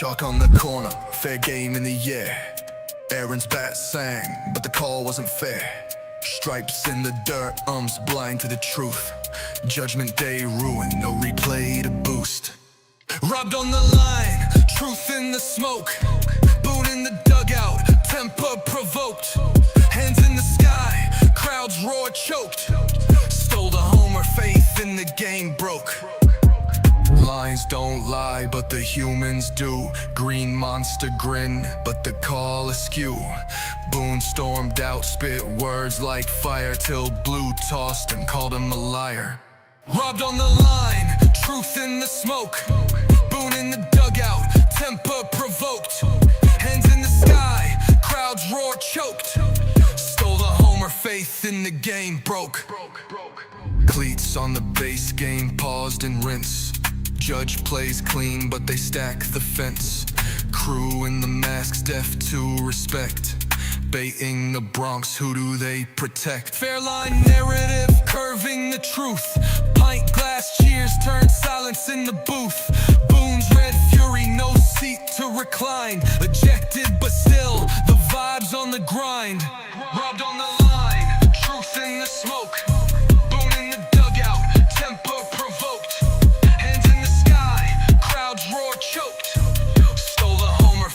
Chalk on the corner, fair game in the air. Aaron's bat sang, but the call wasn't fair. Stripes in the dirt, blind to the truth. Judgment day ruined, no replay to boost. Robbed on the line, truth in the smoke. Boone in the dugout, temper provoked. Hands in the sky, crowds roar choked. Stole the homer, faith in the game broke. Lines don't lie, but the humans do. Green monster grin, but the call askew. Boone stormed out, spit words like fire, till Blue tossed and called him a liar. Robbed on the line, truth in the smoke. Boone in the dugout, temper provoked. Hands in the sky, crowds roar choked. Stole the homer, faith in the game broke. Cleats on the base, game paused and rinse. Judge plays clean, but they stack the fence. Crew in the masks, deaf to respect. Baiting the Bronx, who do they protect? Fair line narrative, curving the truth. Pint glass cheers turn silence in the booth. Boone's red fury, no seat to recline. Ejected, but still, the vibes on the grind. Robbed on the line, truth in the smoke. Boone in the dugout, temper provoked. Hands in the sky, crowds roar choked. Stole the homer.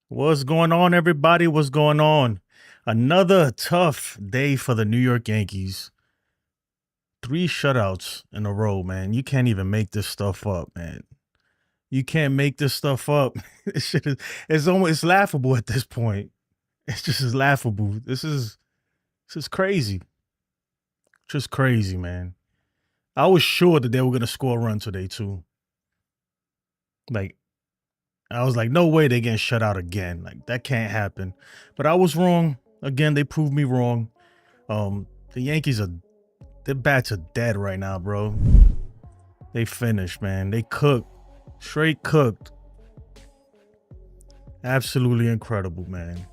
What's going on, everybody? What's going on? Another tough day for the New York Yankees. 3 shutouts in a row, man. You can't even make this stuff up, man. You can't make this stuff up. It's laughable at this point. It's just laughable. This is crazy. Just crazy, man. I was sure that they were gonna score a run today too. Like, I was like, no way they're getting shut out again. Like, that can't happen. But I was wrong. Again, they proved me wrong. The Yankees their bats are dead right now, bro. They finished, man. They cooked. Straight cooked. Absolutely incredible, man.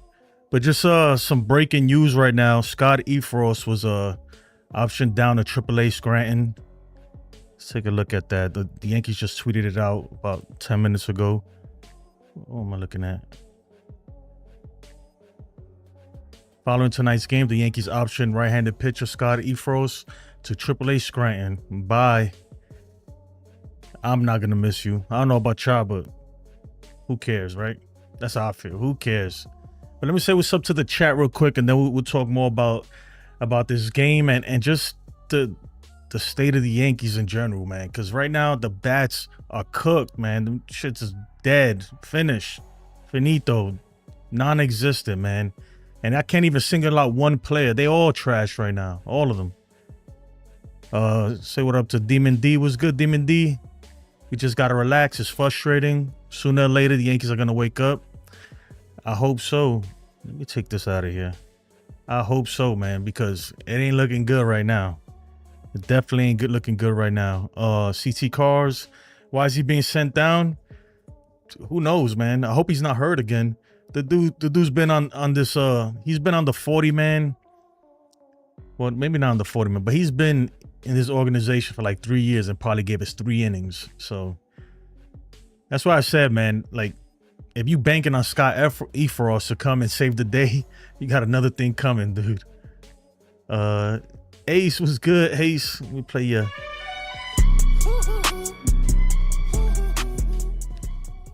But just some breaking news right now. Scott Efros was optioned down to AAA Scranton. Let's take a look at that. The Yankees just tweeted it out about 10 minutes ago. What am I looking at? Following tonight's game, the Yankees optioned right-handed pitcher Scott Efros to AAA Scranton. Bye. I'm not going to miss you. I don't know about y'all, but who cares, right? That's how I feel. Who cares? But let me say what's up to the chat real quick, and then we'll talk more about this game and just the state of the Yankees in general, man. Because right now, the bats are cooked, man. Them shits is dead, finished, finito, non-existent, man. And I can't even single out one player. They all trash right now, all of them. Say what up to Demon D. What's good, Demon D? We just gotta relax. It's frustrating. Sooner or later, the Yankees are gonna wake up. I hope so. Let me take this out of here. I hope so, man, because it ain't looking good right now. It definitely ain't looking good right now. CT Cars, why is he being sent down? Who knows, man? I hope he's not hurt again. The dude's been on this. He's been on the 40-man. Well, maybe not on the 40-man, but he's been in this organization for like 3 years and probably gave us 3 innings. So that's why I said, man, like, if you banking on Scott Efros to come and save the day, you got another thing coming, dude. Ace was good. Ace, let me play you.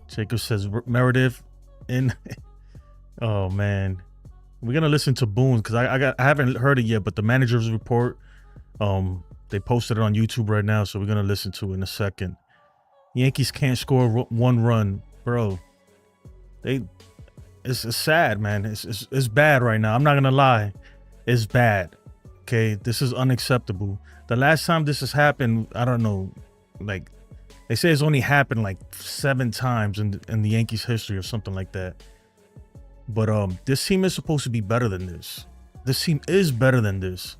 Jacob says Meredith in. Oh man, we're gonna listen to Boone because I haven't heard it yet, but the manager's report, they posted it on YouTube right now, so we're gonna listen to it in a second. Yankees can't score 1 run, bro. It's sad, man. It's bad right now. I'm not gonna lie, it's bad. Okay, this is unacceptable. The last time this has happened, I don't know, like they say it's only happened like 7 times in the Yankees history or something like that. But this team is supposed to be better than this. This team is better than this.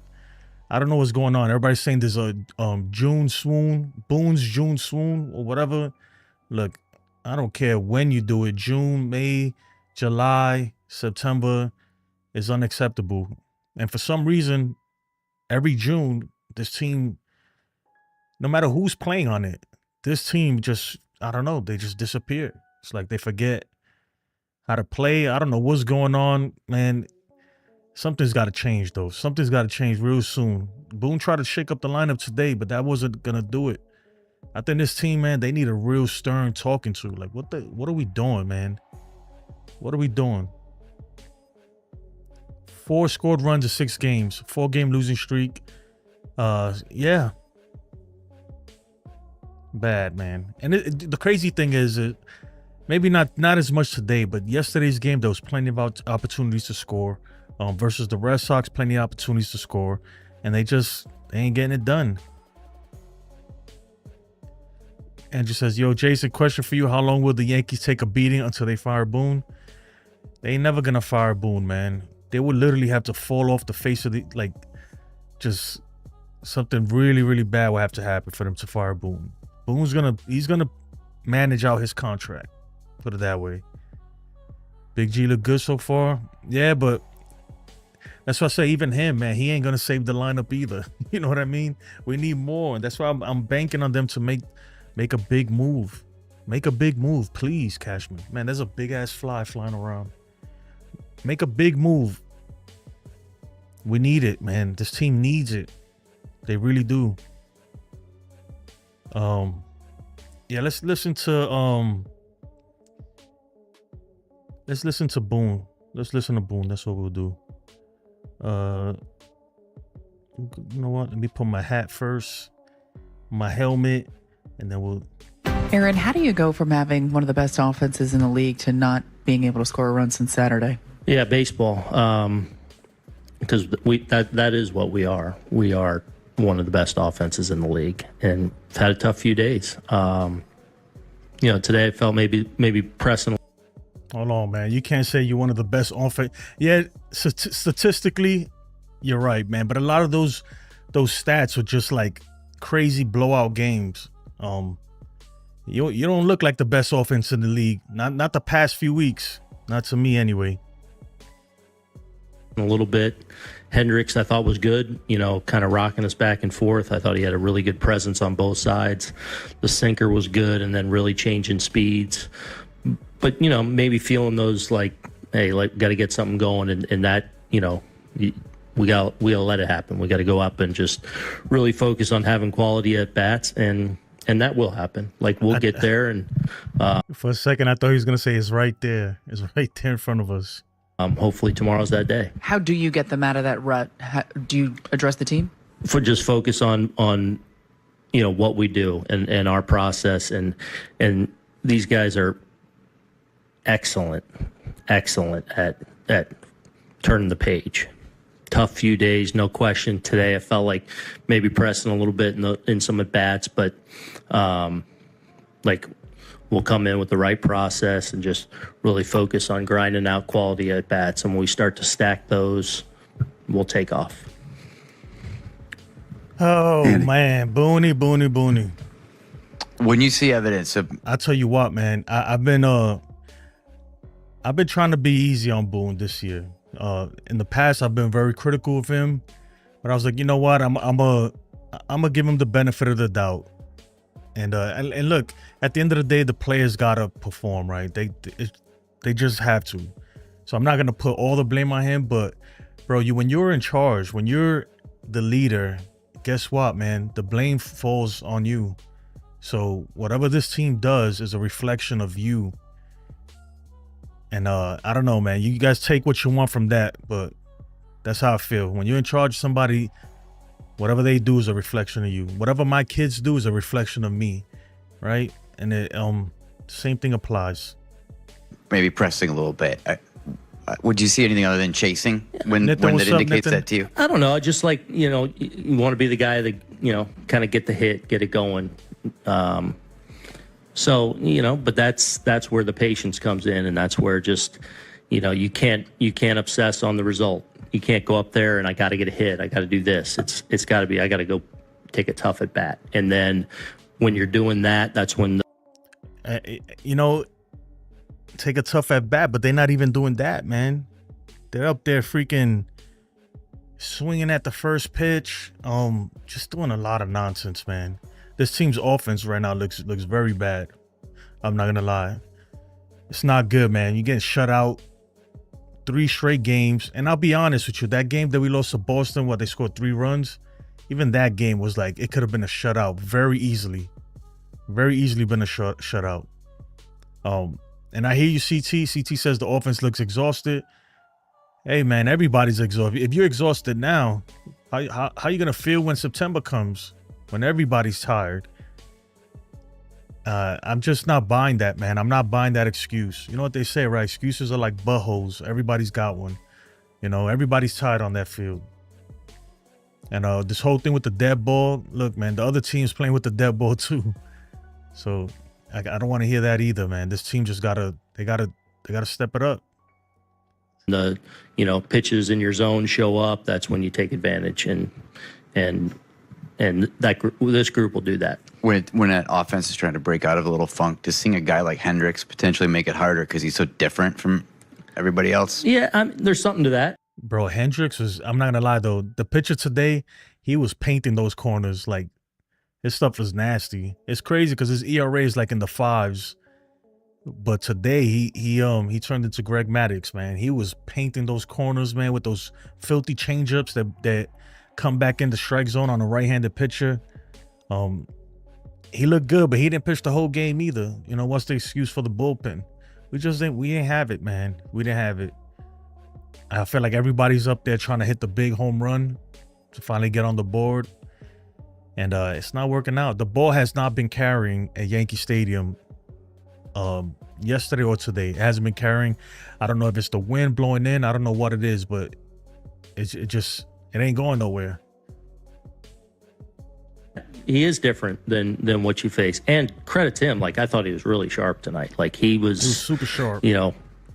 I don't know what's going on. Everybody's saying there's a June swoon, Boone's June swoon or whatever. Look, I don't care when you do it. June, May, July, September is unacceptable. And for some reason, every June, this team, no matter who's playing on it, this team just I don't know, they just disappear. It's like they forget how to play. I don't know what's going on, man. Something's got to change, though. Something's got to change real soon. Boone tried to shake up the lineup today, but that wasn't gonna do it. I think this team, man, they need a real stern talking to. Like, what are we doing, man? What are we doing? 4 scored runs in 6 games, 4-game losing streak. Yeah, bad, man. And the crazy thing is, maybe not as much today, but yesterday's game there was plenty of opportunities to score. Versus the Red Sox, plenty of opportunities to score, and they ain't getting it done. Andrew says, "Yo, Jason, question for you: how long will the Yankees take a beating until they fire Boone?" They ain't never gonna fire Boone, man. They would literally have to fall off the face of just something really, really bad will have to happen for them to fire Boone. He's gonna manage out his contract. Put it that way. Big G look good so far. Yeah, but that's why I say even him, man, he ain't gonna save the lineup either. You know what I mean? We need more, and that's why I'm banking on them to make a big move. Make a big move, please, Cashman. Man, there's a big ass fly flying around. Make a big move. We need it, man. This team needs it. They really do. Yeah, let's listen to Boone. Let's listen to Boone. That's what we'll do. You know what? Let me put my hat first, my helmet, and then we'll. Aaron, how do you go from having one of the best offenses in the league to not being able to score a run since Saturday? Yeah, baseball. Because that is what we are. We are one of the best offenses in the league, and we've had a tough few days. Today I felt maybe pressing. Hold on, man. You can't say you're one of the best offense. Yeah, statistically, you're right, man. But a lot of those stats are just like crazy blowout games. You don't look like the best offense in the league. Not the past few weeks. Not to me, anyway. A little bit. Hendricks, I thought, was good, kind of rocking us back and forth. I thought he had a really good presence on both sides. The sinker was good, and then really changing speeds. But, maybe feeling those hey, got to get something going, and that, we got to let it happen. We got to go up and just really focus on having quality at bats, and that will happen. We'll get there. And for a second, I thought he was going to say it's right there. It's right there in front of us. Hopefully tomorrow's that day. How do you get them out of that rut? Do you address the team? For just focus on what we do and our process, and these guys are excellent at turning the page. Tough few days, no question. Today I felt like maybe pressing a little bit in some at bats, but we'll come in with the right process and just really focus on grinding out quality at bats. And when we start to stack those, we'll take off. Oh, Andy. Man, Booney. When you see evidence of, I tell you what, man, I've been trying to be easy on Boone this year. In the past, I've been very critical of him, but I was like, you know what, I'm gonna give him the benefit of the doubt. And look, at the end of the day, the players gotta perform, right? They just have to. So I'm not gonna put all the blame on him, but bro, when you're in charge, when you're the leader, guess what, man? The blame falls on you. So whatever this team does is a reflection of you. And I don't know, man. You guys take what you want from that, but that's how I feel. When you're in charge of somebody, whatever they do is a reflection of you. Whatever my kids do is a reflection of me, right? And it same thing applies. Maybe pressing a little bit. Would you see anything other than chasing when that indicates that to you? I don't know. Just you want to be the guy that, kind of get the hit, get it going. But that's where the patience comes in, and that's where just, you can't obsess on the result. You can't go up there and I got to get a hit. I got to do this. It's got to be, I got to go take a tough at bat. And then when you're doing that, that's when take a tough at bat, but they're not even doing that, man. They're up there freaking swinging at the first pitch, just doing a lot of nonsense, man. This team's offense right now looks very bad. I'm not gonna lie. It's not good, man. You're getting shut out 3 straight games. And I'll be honest with you, that game that we lost to Boston, where they scored 3 runs, even that game was like, it could have been a shutout very easily. Very easily been a shutout. And I hear you, CT. CT says the offense looks exhausted. Hey, man, everybody's exhausted. If you're exhausted now, how you going to feel when September comes? When everybody's tired? I'm just not buying that, man. I'm not buying that excuse. You know what they say, right? Excuses are like buttholes. Everybody's got one. You know, everybody's tired on that field. And this whole thing with the dead ball, look, man, the other team's playing with the dead ball too. So I don't want to hear that either, man. This team just gotta step it up. The pitches in your zone show up. That's when you take advantage, and this group will do that. When that offense is trying to break out of a little funk, just seeing a guy like Hendricks potentially make it harder because he's so different from everybody else. Yeah, there's something to that. Bro, Hendricks was, I'm not gonna lie though, the pitcher today, he was painting those corners. Like, his stuff was nasty. It's crazy because his ERA is like in the 5s. But today he turned into Greg Maddux, man. He was painting those corners, man, with those filthy changeups that come back in the strike zone on a right-handed pitcher. He looked good, but he didn't pitch the whole game either. You know, what's the excuse for the bullpen? We didn't have it, man. We didn't have it. I feel like everybody's up there trying to hit the big home run to finally get on the board. And it's not working out. The ball has not been carrying at Yankee Stadium yesterday or today. It hasn't been carrying. I don't know if it's the wind blowing in. I don't know what it is, but it ain't going nowhere. He is different than what you face. And credit to him. Like, I thought he was really sharp tonight. Like, he was super sharp.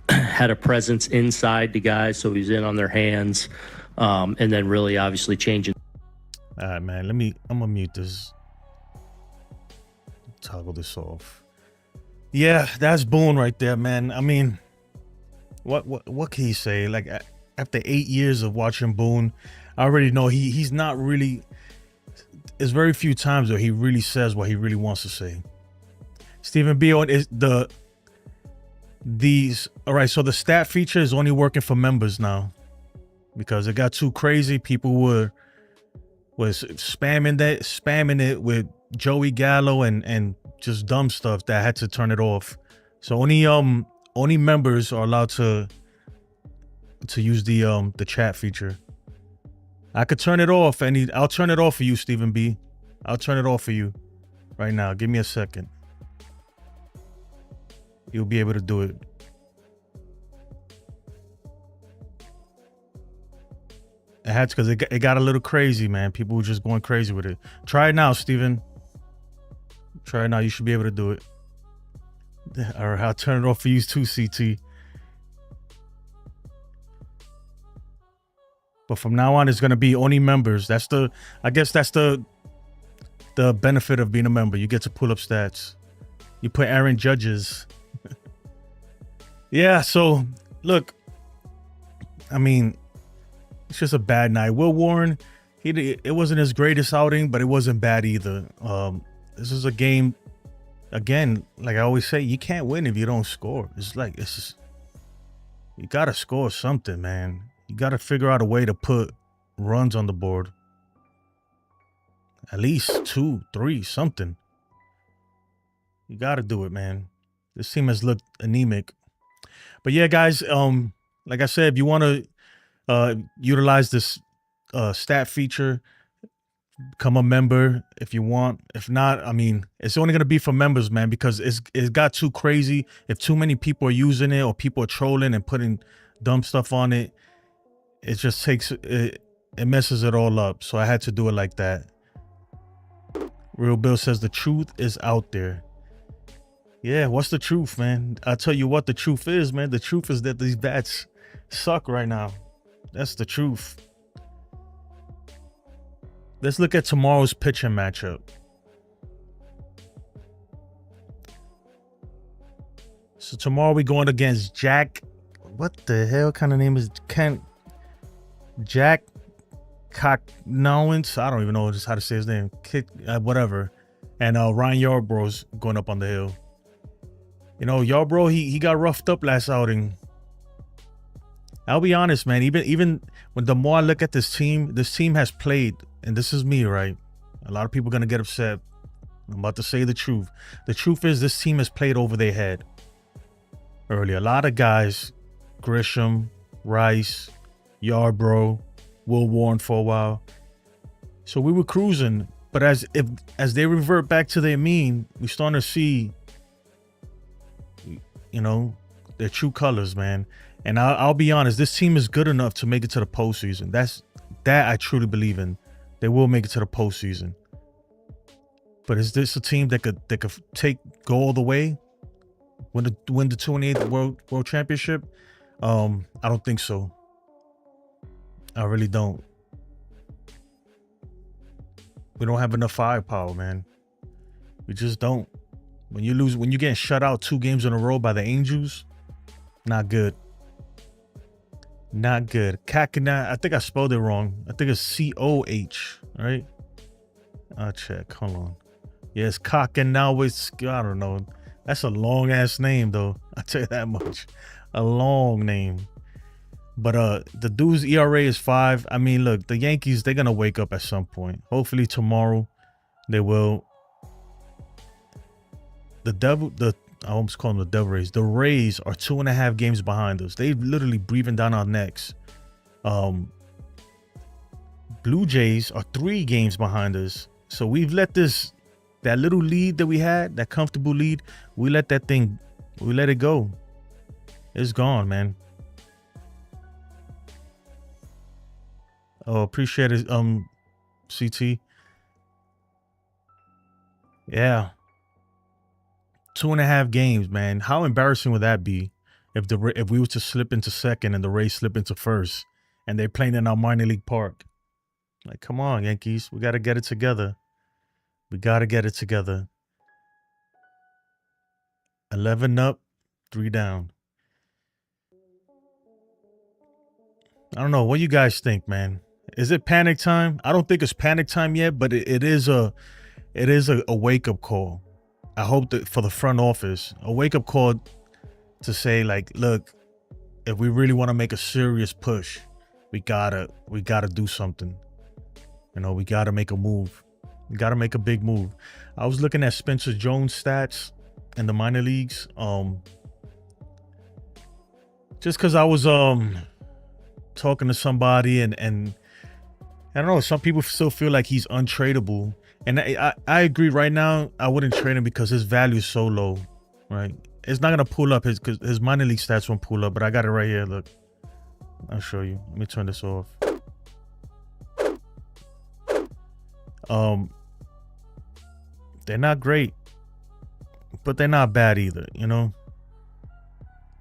Had a presence inside the guys, so he's in on their hands, and then really obviously changing. All right, man. I'm gonna mute this. Toggle this off. Yeah, that's Boone right there, man. I mean, what can he say? Like, after 8 years of watching Boone, I already know he's not really. There's very few times where he really says what he really wants to say. Stephen B is all right. So the stat feature is only working for members now because it got too crazy. People was spamming it with Joey Gallo and just dumb stuff that I had to turn it off. So only members are allowed to use the chat feature. I could turn it off, and I'll turn it off for you, Stephen B. I'll turn it off for you right now. Give me a second. You'll be able to do it. It had to, because it got a little crazy, man. People were just going crazy with it. Try it now, Steven. Try it now. You should be able to do it. Or I'll turn it off for you too, CT. But from now on, it's going to be only members. I guess that's the benefit of being a member. You get to pull up stats. You put Aaron Judges. Yeah, so look, I mean, it's just a bad night. Will Warren, it wasn't his greatest outing, but it wasn't bad either. This is a game, again, like I always say, you can't win if you don't score. It's just, you got to score something, man. You got to figure out a way to put runs on the board. At least 2, 3, something. You got to do it, man. This team has looked anemic. But yeah, guys, like I said, if you want to utilize this stat feature, become a member if you want. If not, I mean, it's only going to be for members, man, because it got too crazy. If too many people are using it or people are trolling and putting dumb stuff on it, it just it messes it all up. So I had to do it like that. Real Bill says the truth is out there. Yeah, what's the truth, man? I'll tell you what the truth is, man. The truth is that these bats suck right now. That's the truth. Let's look at tomorrow's pitching matchup. So tomorrow we're going against Jack. What the hell kind of name is Jack Cocknowens? I don't even know just how to say his name. Whatever. And Ryan Yarbrough's going up on the hill. You know, y'all, bro, he got roughed up last outing. I'll be honest, man. Even when the more I look at this team has played, and this is me, right? A lot of people are gonna get upset. I'm about to say the truth. The truth is this team has played over their head early. A lot of guys, Grisham, Rice, Yarbrough, Will Warren for a while. So we were cruising, but as they revert back to their mean, we starting to see, you know, their true colors, man. And I'll be honest, this team is good enough to make it to the postseason. That I truly believe in. They will make it to the postseason. But is this a team that could go all the way, win the 28th World Championship? I don't think so. I really don't. We don't have enough firepower, man. We just don't. When you're getting shut out 2 games in a row by the Angels, not good. Not good. Kakina, I think I spelled it wrong. I think it's C-O-H, right? I'll check. Hold on. Yes, Kakina, I don't know. That's a long ass name though. I'll tell you that much. A long name. But the dude's ERA is 5. I mean, look, the Yankees, they're gonna wake up at some point. Hopefully tomorrow they will. I almost call them the Devil Rays. The Rays are 2.5 games behind us. They're literally breathing down our necks. Blue Jays are 3 games behind us. So we've let that little lead that we had, that comfortable lead, we let it go. It's gone, man. Oh, appreciate it, CT. Yeah. 2.5 games, man. How embarrassing would that be if we were to slip into second and the Rays slip into first and they're playing in our minor league park? Like, come on, Yankees. We got to get it together. We got to get it together. 11 up, 3 down. I don't know. What do you guys think, man? Is it panic time? I don't think it's panic time yet, but it is a wake-up call. I hope that for the front office, a wake-up call to say, like, look, if we really want to make a serious push, we gotta do something. You know, we gotta make a move. We gotta make a big move. I was looking at Spencer Jones' stats in the minor leagues. Just because I was talking to somebody and I don't know, some people still feel like he's untradeable. And I agree right now, I wouldn't trade him because his value is so low, right? It's not going to pull up because his minor league stats won't pull up, but I got it right here. Look, I'll show you. Let me turn this off. They're not great, but they're not bad either, you know?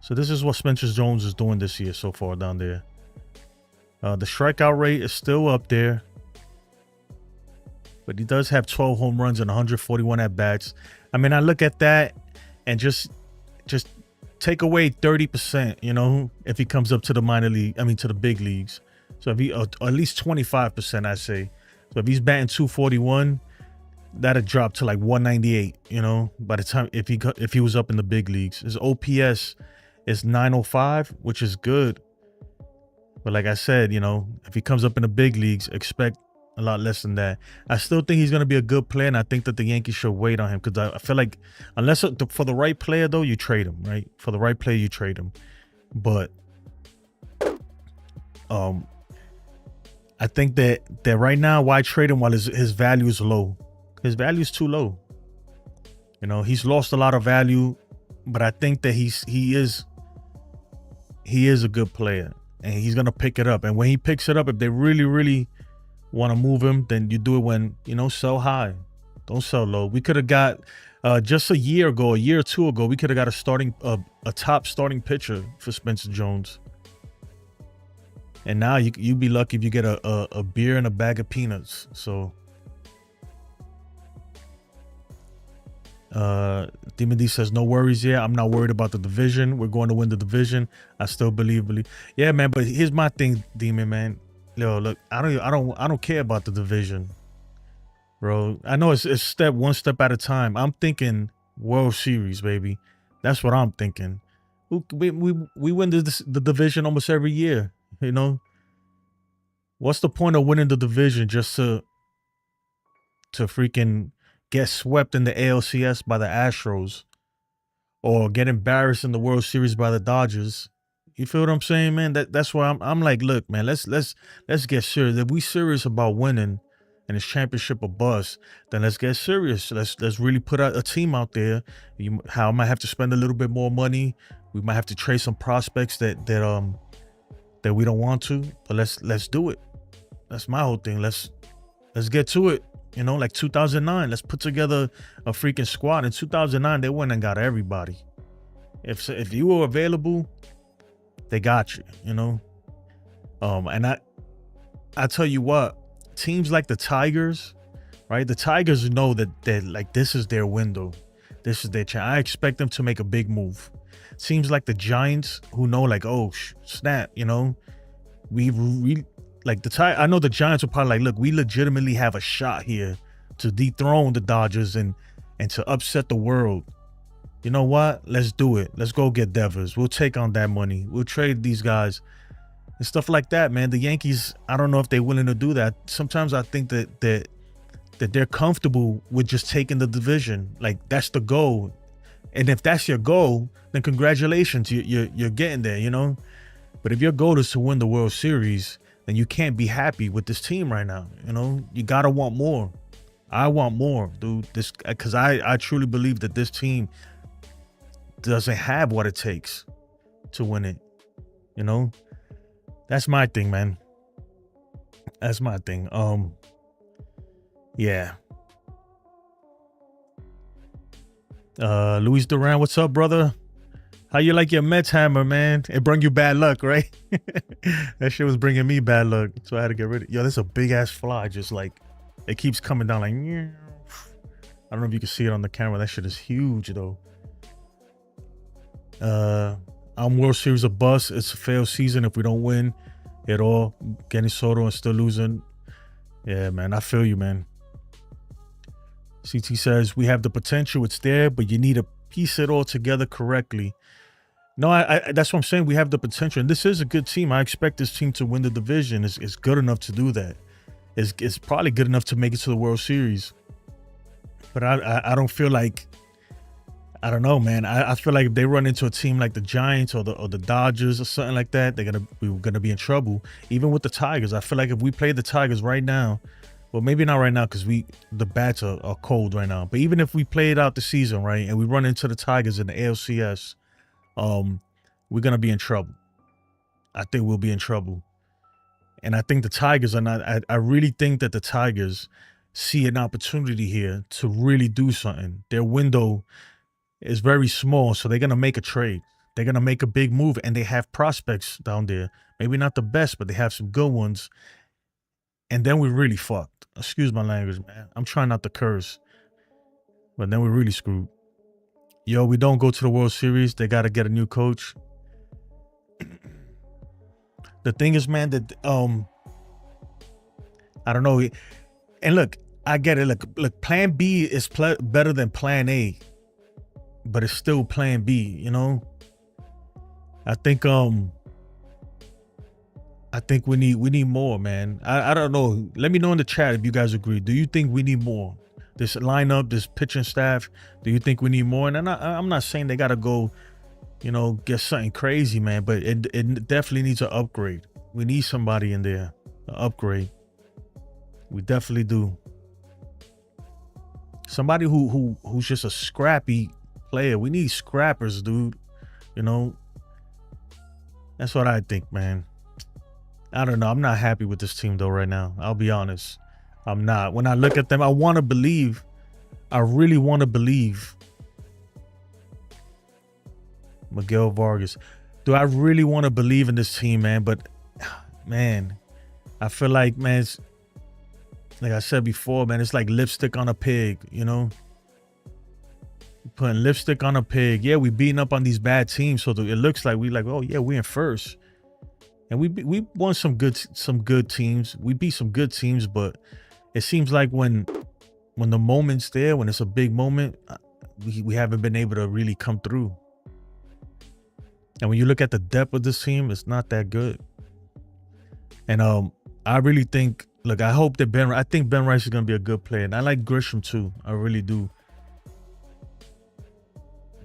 So this is what Spencer Jones is doing this year so far down there. The strikeout rate is still up there. But he does have 12 home runs and 141 at-bats. I mean, I look at that and just take away 30%, you know, if he comes up to the to the big leagues. So if he, at least 25%, I say. So if he's batting 241, that'd drop to like 198, you know, by the time, if he was up in the big leagues. His OPS is 905, which is good. But like I said, you know, if he comes up in the big leagues, expect a lot less than that. I still think he's going to be a good player, and I think that the Yankees should wait on him because I feel like unless for the right player, though, you trade him, right? For the right player, you trade him. But I think that right now, why trade him while his value is low? His value is too low. You know, he's lost a lot of value, but I think that he is a good player, and he's going to pick it up. And when he picks it up, if they really, really want to move him, then you do it when, you know, sell high, don't sell low. We could have got just a year or 2 ago, we could have got a top starting pitcher for Spencer Jones, and now you'd be lucky if you get a beer and a bag of peanuts. So Demon D says no worries. Yeah, I'm not worried about the division. We're going to win the division. I still believe. Yeah, man, but here's my thing, Demon, man. Yo, look, I don't care about the division, bro. I know it's one step at a time. I'm thinking World Series, baby. That's what I'm thinking. We win the division almost every year. You know, what's the point of winning the division just to freaking get swept in the ALCS by the Astros or get embarrassed in the World Series by the Dodgers? You feel what I'm saying, man? That's why I'm like, look, man, let's get serious. If we serious about winning and it's championship or bust, then let's get serious. Let's really put out a team out there. I might have to spend a little bit more money. We might have to trade some prospects that we don't want to, but let's do it. That's my whole thing. Let's get to it. You know, like 2009, let's put together a freaking squad. In 2009, they went and got everybody. If you were available, they got you, you know. And I tell you what, teams like the Tigers, right? The Tigers know that like this is their window. This is their chance. I expect them to make a big move. Seems like the Giants, who know like, oh, snap, you know, we like I know the Giants are probably like, look, we legitimately have a shot here to dethrone the Dodgers and to upset the world. You know what? Let's do it. Let's go get Devers. We'll take on that money. We'll trade these guys and stuff like that, man. The Yankees, I don't know if they're willing to do that. Sometimes I think that they're comfortable with just taking the division. Like, that's the goal. And if that's your goal, then congratulations, you're getting there, you know? But if your goal is to win the World Series, then you can't be happy with this team right now, you know? You gotta want more. I want more, dude. Because I truly believe that this team doesn't have what it takes to win it, you know? That's my thing, man. That's my thing. Yeah. Luis Duran, what's up, brother? How you like your Mets hammer, man? It brought you bad luck, right? That shit was bringing me bad luck, so I had to get rid of it. Yo, this is a big ass fly, just like it keeps coming down like. I don't know if you can see it on the camera. That shit is huge, though. I'm World Series a bust. It's a failed season if we don't win at all. Getting Soto and still losing. Yeah, man, I feel you, man. CT says we have the potential. It's there, but you need to piece it all together correctly. No, I that's what I'm saying. We have the potential, and this is a good team. I expect this team to win the division. It's good enough to do that. It's probably good enough to make it to the World Series. But I don't feel like, I don't know, man. I feel like if they run into a team like the Giants or the Dodgers or something like that, we're gonna be in trouble. Even with the Tigers, I feel like if we play the Tigers right now, well, maybe not right now because the bats are cold right now. But even if we played out the season, right, and we run into the Tigers in the ALCS, we're gonna be in trouble. I think we'll be in trouble. And I think the Tigers are not. I really think that the Tigers see an opportunity here to really do something. Their window is very small, so they're gonna make a trade. They're gonna make a big move, and they have prospects down there. Maybe not the best, but they have some good ones. And then we're really fucked. Excuse my language, man. I'm trying not to curse, but then we're really screwed. Yo, we don't go to the World Series. They got to get a new coach. The thing is, man, that I don't know. And look, I get it. Look, Plan B is better than Plan A, but it's still Plan B. You know. I think we need more, man. I don't know. Let me know in the chat if you guys agree. Do you think we need more? This lineup, this pitching staff, do you think we need more? And I'm not saying they got to go, you know, get something crazy, man, but it definitely needs an upgrade. We need somebody in there, an upgrade. We definitely do. Somebody who's just a scrappy player. We need scrappers, dude. You know, that's what I think, man. I don't know. I'm not happy with this team, though, right now. I'll be honest. I'm not. When I look at them, I want to believe. I really want to believe. Miguel Vargas. Do I really want to believe in this team, man? But, man, I feel like, man, it's, like I said before, man, it's like lipstick on a pig, you know? Putting lipstick on a pig. Yeah, we beating up on these bad teams, so it looks like oh, yeah, we're in first. And we won some good teams. We beat some good teams, but it seems like when the moment's there, when it's a big moment, we haven't been able to really come through. And when you look at the depth of this team, it's not that good. And I really think, look, I hope that I think Ben Rice is going to be a good player. And I like Grisham too. I really do.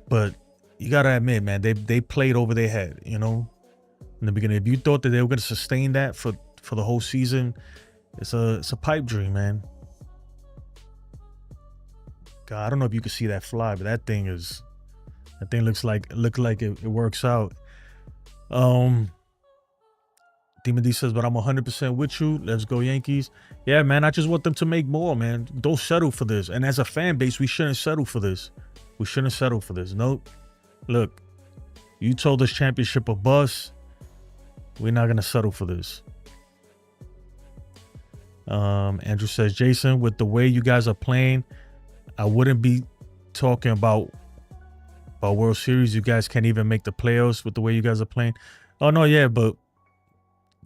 But you got to admit, man, they played over their head, you know, in the beginning. If you thought that they were going to sustain that for the whole season, it's a pipe dream, man. God, I don't know if you can see that fly, but that thing looks like it works out. Demon D says, but I'm 100% with you. Let's go Yankees. Yeah, man, I just want them to make more, man. Don't settle for this. And as a fan base, we shouldn't settle for this. We shouldn't settle for this. Nope. Look, you told us championship a bust. We're not going to settle for this. Andrew says, Jason, with the way you guys are playing, I wouldn't be talking about World Series. You guys can't even make the playoffs with the way you guys are playing. Oh, no, yeah, but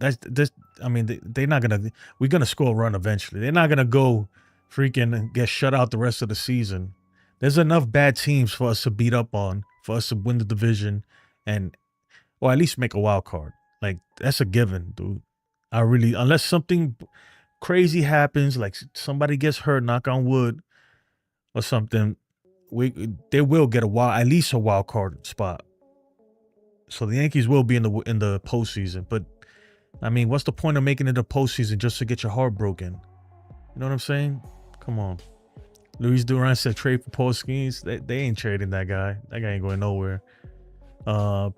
I mean, they're not going to, we're going to score a run eventually. They're not going to go freaking get shut out the rest of the season. There's enough bad teams for us to beat up on, for us to win the division or at least make a wild card. Like, that's a given, dude. Unless something crazy happens, like somebody gets hurt, knock on wood, or something, they will get at least a wild card spot. So the Yankees will be in the postseason. But I mean, what's the point of making it a postseason just to get your heart broken? You know what I'm saying? Come on. Luis Duran said trade for Paul Skeens. They ain't trading that guy. That guy ain't going nowhere.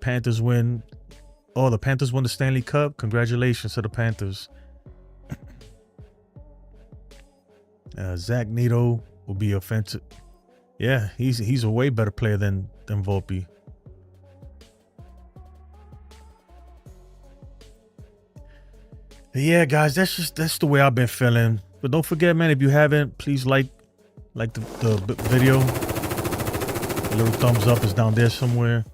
Panthers win. Oh, the Panthers won the Stanley Cup. Congratulations to the Panthers. Zach Neto will be offensive. Yeah, he's a way better player than Volpe. Yeah, guys, that's the way I've been feeling. But don't forget, man, if you haven't, please like the video. The little thumbs up is down there somewhere.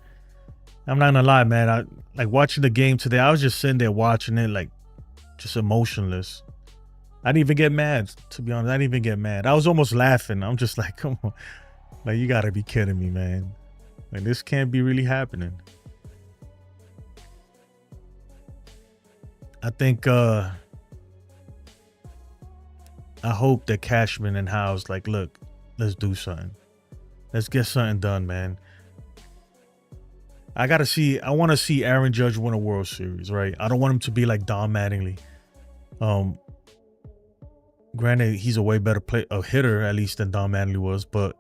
I'm not gonna lie, man. I like watching the game today. I was just sitting there watching it, like just emotionless. I didn't even get mad, to be honest. I didn't even get mad. I was almost laughing. I'm just like, come on. Like, you gotta be kidding me, man. Like, this can't be really happening. I think I hope that Cashman and Howe's like, look, let's do something. Let's get something done, man. I want to see Aaron Judge win a World Series, right? I don't want him to be like Don Mattingly. Granted, he's a way better hitter, at least, than Don Mattingly was, but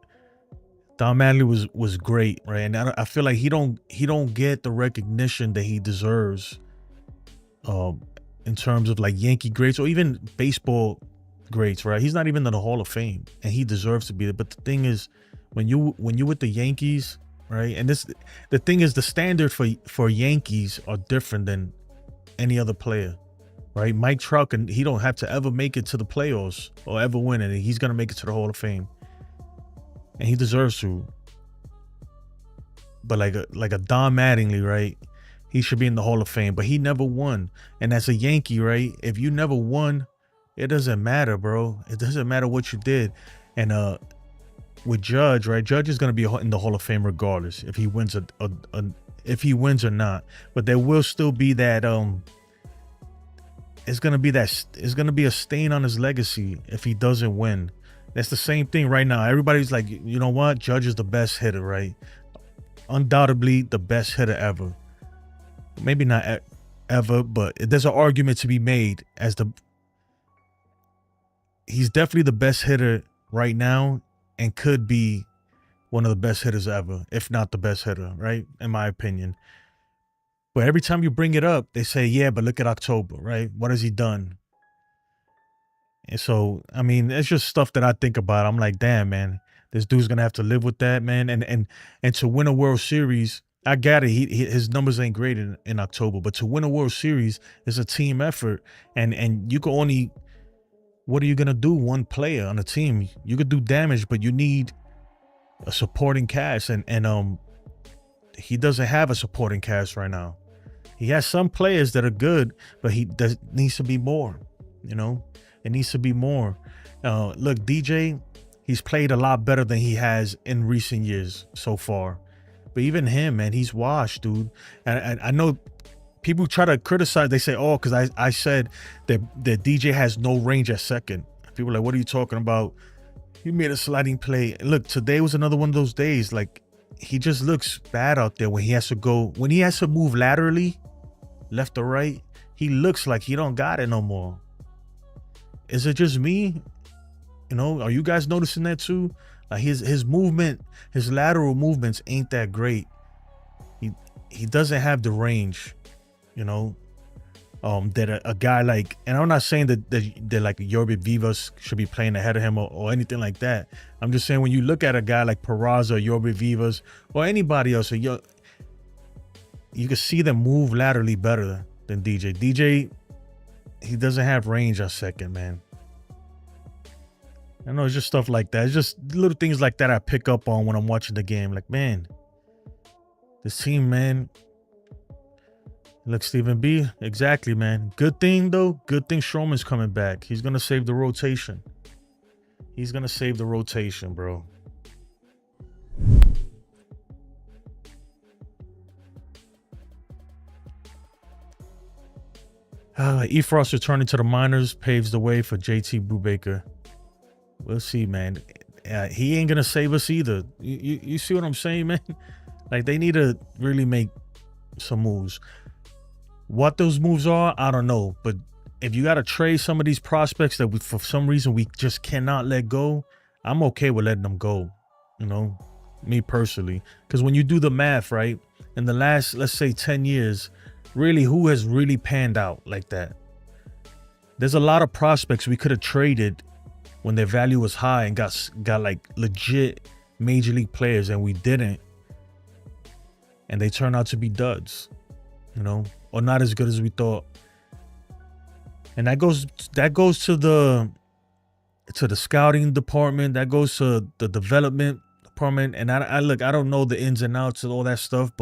Don Mattingly was great, right? And I feel like he don't get the recognition that he deserves in terms of like Yankee greats or even baseball greats, right? He's not even in the Hall of Fame, and he deserves to be there. But the thing is, when you with the Yankees, right? And the thing is, the standard for Yankees are different than any other player, right? Mike Trout, he don't have to ever make it to the playoffs or ever win it, and he's gonna make it to the Hall of Fame, and he deserves to. But like a Don Mattingly, right? He should be in the Hall of Fame, but he never won. And as a Yankee, right? If you never won, it doesn't matter, bro. It doesn't matter what you did. And with Judge, right? Judge is going to be in the Hall of Fame regardless if he wins if he wins or not. But there will still be that it's going to be a stain on his legacy if he doesn't win. That's the same thing right now. Everybody's like, you know what? Judge is the best hitter, right? Undoubtedly the best hitter ever. Maybe not ever, but there's an argument to be made as he's definitely the best hitter right now and could be one of the best hitters ever, if not the best hitter, right? In my opinion. But every time you bring it up, they say, yeah, but look at October, right? What has he done? And so, I mean, it's just stuff that I think about. I'm like, damn, man, this dude's going to have to live with that, man. And to win a World Series, I got it. His numbers ain't great in October, but to win a World Series is a team effort. And you can only, what are you going to do? One player on a team, you could do damage, but you need a supporting cast. And he doesn't have a supporting cast right now. He has some players that are good, but needs to be more, you know, it needs to be more. Look, DJ, he's played a lot better than he has in recent years so far. But even him, man, he's washed, dude. And I know people try to criticize. They say, oh, because I said that DJ has no range at second. People are like, what are you talking about? He made a sliding play. Look, today was another one of those days. Like, he just looks bad out there when he has to move laterally, left or right. He looks like he don't got it no more. Is it just me? You know, are you guys noticing that too? Like his movement, his lateral movements ain't that great. He doesn't have the range, you know, that a guy like, and I'm not saying that like Yorbe Vivas should be playing ahead of him or anything like that. I'm just saying when you look at a guy like Peraza, Yorbe Vivas, or anybody else, you can see them move laterally better than DJ. DJ, he doesn't have range on second, man. I know it's just stuff like that. It's just little things like that I pick up on when I'm watching the game. Like, man, this team, man. Look, Stephen B. Exactly, man. Good thing, though. Good thing Stroman's coming back. He's going to save the rotation. He's going to save the rotation, bro. E-Frost returning to the minors paves the way for JT Brubaker. We'll see, man. He ain't going to save us either. You see what I'm saying, man? Like, they need to really make some moves. What those moves are, I don't know. But if you got to trade some of these prospects that for some reason we just cannot let go, I'm okay with letting them go, you know, me personally. Because when you do the math, right, in the last, let's say 10 years, really, who has really panned out like that? There's a lot of prospects we could have traded when their value was high and got like legit major league players, and we didn't. And they turned out to be duds, you know, or not as good as we thought. And that goes to the scouting department. That goes to the development department. And I look, I don't know the ins and outs of all that stuff,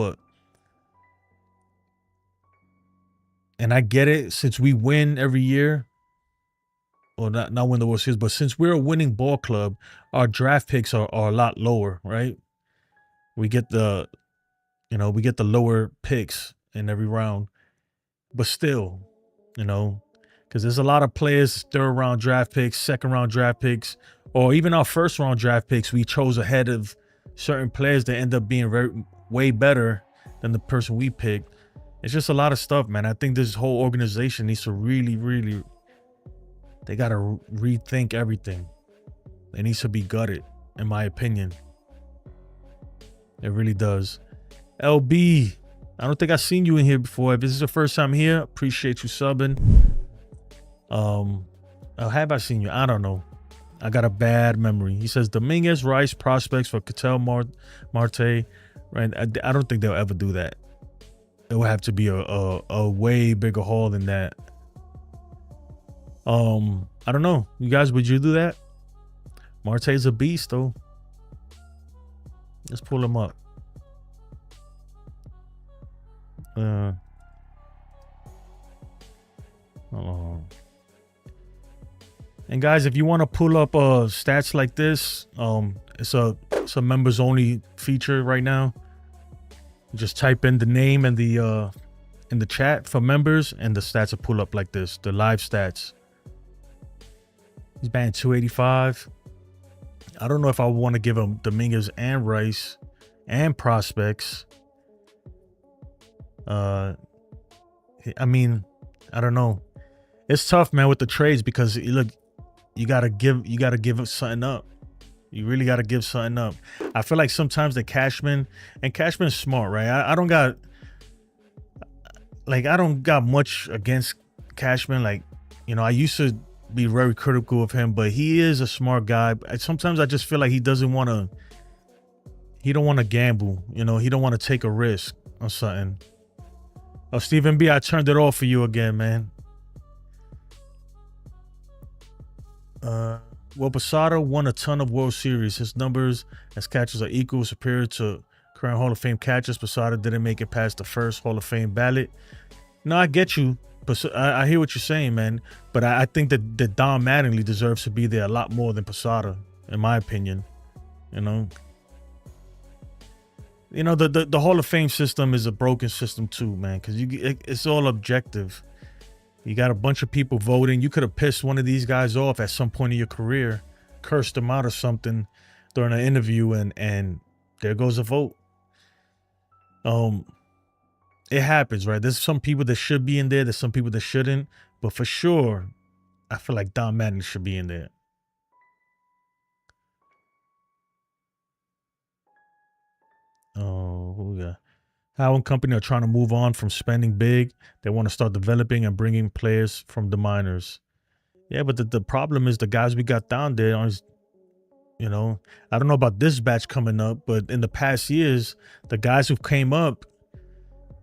and I get it, since we win every year, or not win the World Series, but since we're a winning ball club, our draft picks are a lot lower, right? We get the lower picks in every round, but still, you know, because there's a lot of players, third round draft picks, second round draft picks, or even our first round draft picks, we chose ahead of certain players that end up being way better than the person we picked. It's just a lot of stuff, man. I think this whole organization needs to really, they got to rethink everything. It needs to be gutted, in my opinion. It really does. LB, I don't think I've seen you in here before. If this is the first time here, appreciate you subbing. Have I seen you? I don't know. I got a bad memory. He says Dominguez, Rice, prospects for Ketel Marte. Right? I don't think they'll ever do that. It will have to be a way bigger haul than that. I don't know. You guys, would you do that? Marte's a beast, though. Let's pull him up. And guys, if you want to pull up stats like this, it's a members only feature right now. Just type in the name and in the chat for members, and the stats will pull up like this, the live stats. He's batting 285. I don't know if I want to give him Dominguez and Rice and prospects. I mean, I don't know. It's tough, man, with the trades, because look, you gotta give something up. You really gotta give something up. I feel like sometimes the Cashman's smart, right? I don't got much against Cashman. Like, you know, I used to be very critical of him, but he is a smart guy. Sometimes I just feel like he don't want to gamble. You know, he don't want to take a risk on something. Oh, Stephen B, I turned it off for you again, man. Well, Posada won a ton of World Series. His numbers as catchers are equal, superior to current Hall of Fame catchers. Posada didn't make it past the first Hall of Fame ballot. No, I get you. I hear what you're saying, man. But I think that Don Mattingly deserves to be there a lot more than Posada, in my opinion. You know? You know, the Hall of Fame system is a broken system too, man, because it's all objective. You got a bunch of people voting. You could have pissed one of these guys off at some point in your career, cursed them out or something during an interview, and there goes a vote. It happens, right? There's some people that should be in there. There's some people that shouldn't. But for sure, I feel like Don Madden should be in there. Oh, who we got? Howe and company are trying to move on from spending big. They want to start developing and bringing players from the minors. Yeah, but the problem is the guys we got down there are, you know, I don't know about this batch coming up, but in the past years, the guys who came up,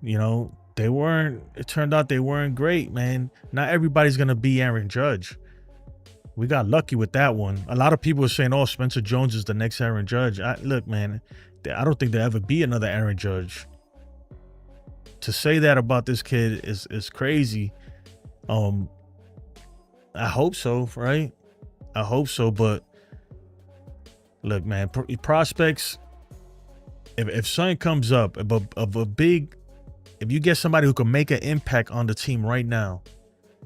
you know, it turned out they weren't great, man. Not everybody's going to be Aaron Judge. We got lucky with that one. A lot of people are saying, oh, Spencer Jones is the next Aaron Judge. Look, man, I don't think there'll ever be another Aaron Judge. To say that about this kid is crazy. I hope so, right? I hope so, but look, man, prospects, if something comes up if you get somebody who can make an impact on the team right now,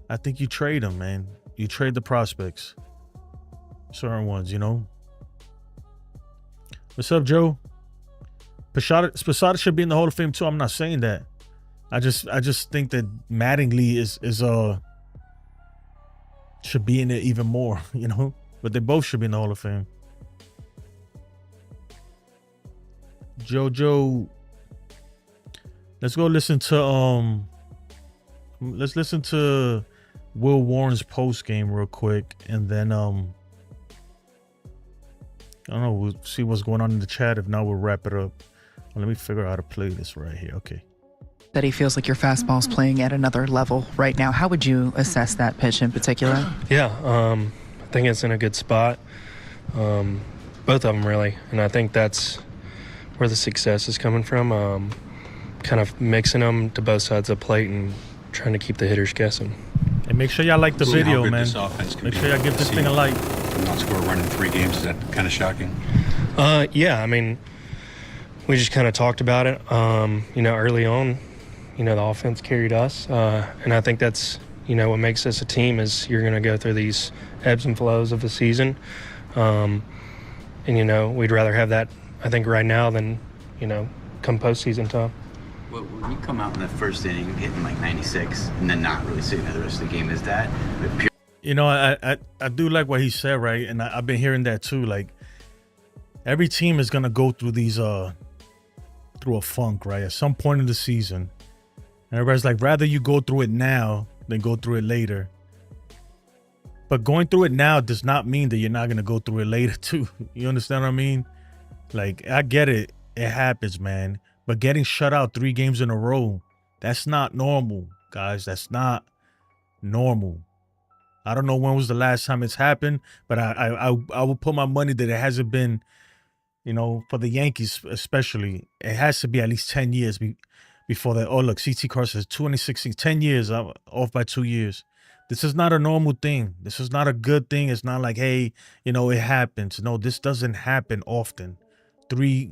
I think you trade them, man. You trade the prospects. Certain ones, you know. What's up, Joe? Posada should be in the Hall of Fame too. I'm not saying that. I just think that Mattingly should be in it even more, you know. But they both should be in the Hall of Fame. Jojo, let's go listen to Will Warren's post game real quick, and then I don't know, we'll see what's going on in the chat. If not, we'll wrap it up. Let me figure out how to play this right here. Okay. That he feels like your fastball's playing at another level right now. How would you assess that pitch in particular? Yeah, I think it's in a good spot. Both of them, really. And I think that's where the success is coming from. Kind of mixing them to both sides of the plate and trying to keep the hitters guessing. And make sure y'all like the video, man. Make sure y'all give this thing a like. Not score a run in 3 games, is that kind of shocking? Yeah, I mean, we just kind of talked about it, you know, early on. You know, the offense carried us, and I think that's, you know, what makes us a team is you're going to go through these ebbs and flows of the season. And, you know, we'd rather have that, I think, right now than, you know, come postseason time. Well, when you come out in the first inning hitting like 96 and then not really sitting there the rest of the game, is that pure? You know, I do like what he said, right? And I've been hearing that too. Like, every team is going to go through these, through a funk, right? At some point in the season. And everybody's like, rather you go through it now than go through it later. But going through it now does not mean that you're not going to go through it later too. You understand what I mean? Like, I get it. It happens, man. But getting shut out 3 games in a row, that's not normal, guys. That's not normal. I don't know when was the last time it's happened, but I will put my money that it hasn't been, you know, for the Yankees especially. It has to be at least 10 years before that. Oh, look, CT Carr says 2016, 10 years, off by 2 years. This is not a normal thing. This is not a good thing. It's not like, hey, you know, it happens. No, this doesn't happen often. 3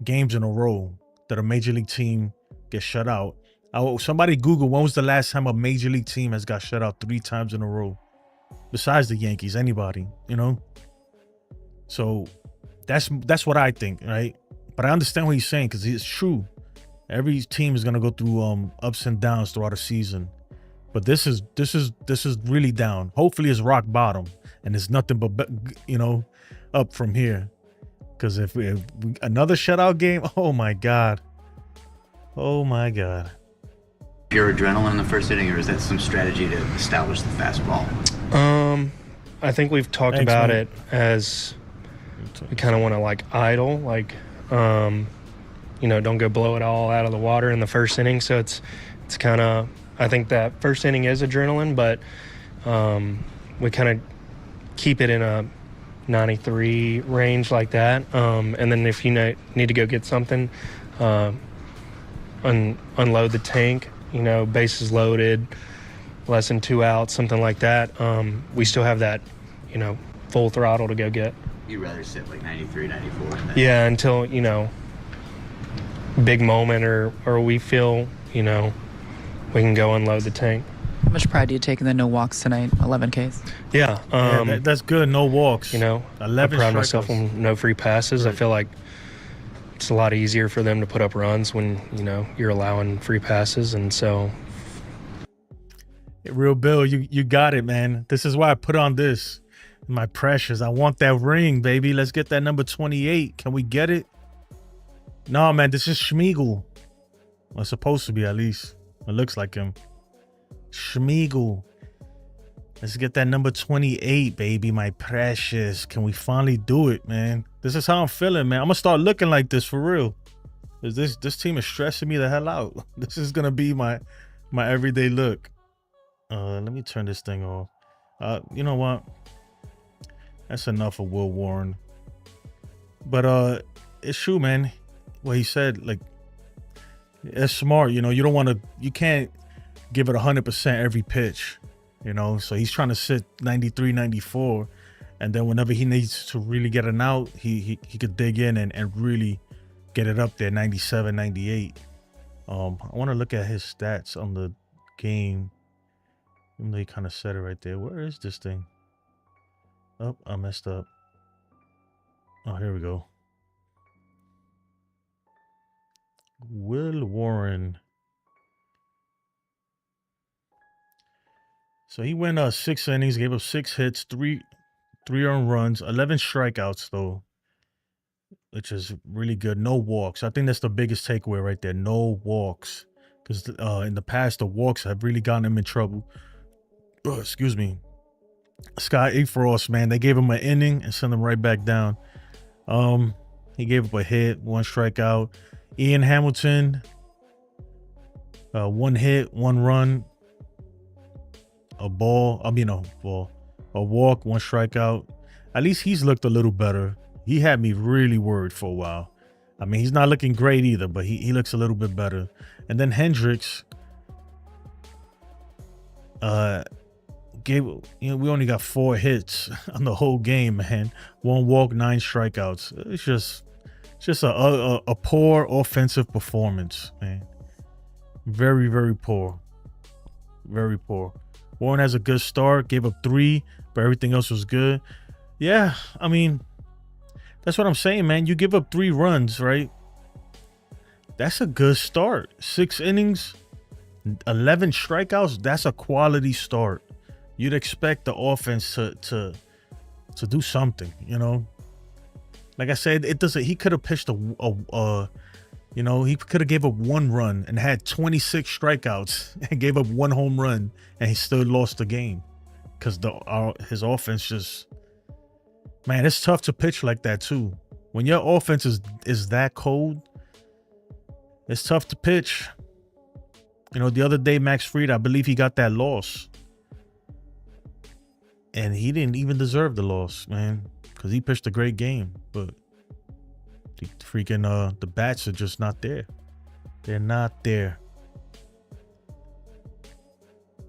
games in a row that a major league team gets shut out. Somebody Google, when was the last time a major league team has got shut out 3 times in a row? Besides the Yankees, anybody, you know? So that's what I think, right? But I understand what he's saying because it's true. Every team is gonna go through ups and downs throughout a season, but this is really down. Hopefully, it's rock bottom, and it's nothing but, you know, up from here. Because if we another shutout game, oh my god, Pure adrenaline in the first inning, or is that some strategy to establish the fastball? I think we've talked about it as we kind of want to like idle, like. You know, don't go blow it all out of the water in the first inning. So it's kind of, I think that first inning is adrenaline, but we kind of keep it in a 93 range like that. And then if you need to go get something, unload the tank, you know, bases loaded, less than 2 outs, something like that. We still have that, you know, full throttle to go get. You'd rather sit like 93, 94? Yeah, until, you know, big moment or we feel, we can go unload the tank. How much pride do you take in the no walks tonight, 11 Ks? Yeah. That's good. No walks. I 11 pride myself strikeouts. on no free passes. I feel like it's a lot easier for them to put up runs when, you're allowing free passes. And so. Real Bill, you got it, man. This is why I put on this. My precious. I want that ring, baby. Let's get that number 28. Can we get it? No, man. This is Schmeigel. Well, it's supposed to be, at least. It looks like him. Schmeigel. Let's get that number 28, baby. My precious. Can we finally do it, man? This is how I'm feeling, man. I'm gonna start looking like this for real. This team is stressing me the hell out. This is gonna be my everyday look. Let me turn this thing off. You know what? That's enough of Will Warren. But it's true, man. What he said, like, it's smart. You don't want to. You can't give it 100% every pitch. So he's trying to sit 93, 94, and then whenever he needs to really get an out, he could dig in and really get it up there, 97, 98. I want to look at his stats on the game. Even though he kind of said it right there. Where is this thing? Oh, I messed up. Oh, here we go. Will Warren. So he went 6 innings, gave up 6 hits, three earned runs, 11 strikeouts though, which is really good. No walks. I think that's the biggest takeaway right there. No walks, because in the past the walks have really gotten him in trouble. Oh, excuse me. Scott Frost, man, they gave him an inning and sent him right back down. He gave up a hit, 1 strikeout. Ian Hamilton, 1 hit, 1 run, a walk, 1 strikeout. At least he's looked a little better. He had me really worried for a while. I mean, he's not looking great either, but he looks a little bit better. And then Hendricks, we only got 4 hits on the whole game, man. 1 walk, 9 strikeouts. It's just a poor offensive performance, man. Very, very poor. Very poor. Warren has a good start, gave up 3, but everything else was good. Yeah, I mean, that's what I'm saying, man. You give up 3 runs, right? That's a good start. 6 innings, 11 strikeouts. That's a quality start. You'd expect the offense to do something, Like I said, it doesn't. He could have pitched he could have gave up 1 run and had 26 strikeouts and gave up 1 home run, and he still lost the game because his offense just, man, it's tough to pitch like that too. When your offense is that cold, it's tough to pitch. The other day, Max Fried, I believe he got that loss. And he didn't even deserve the loss, man, because he pitched a great game. But the bats are just not there. They're not there.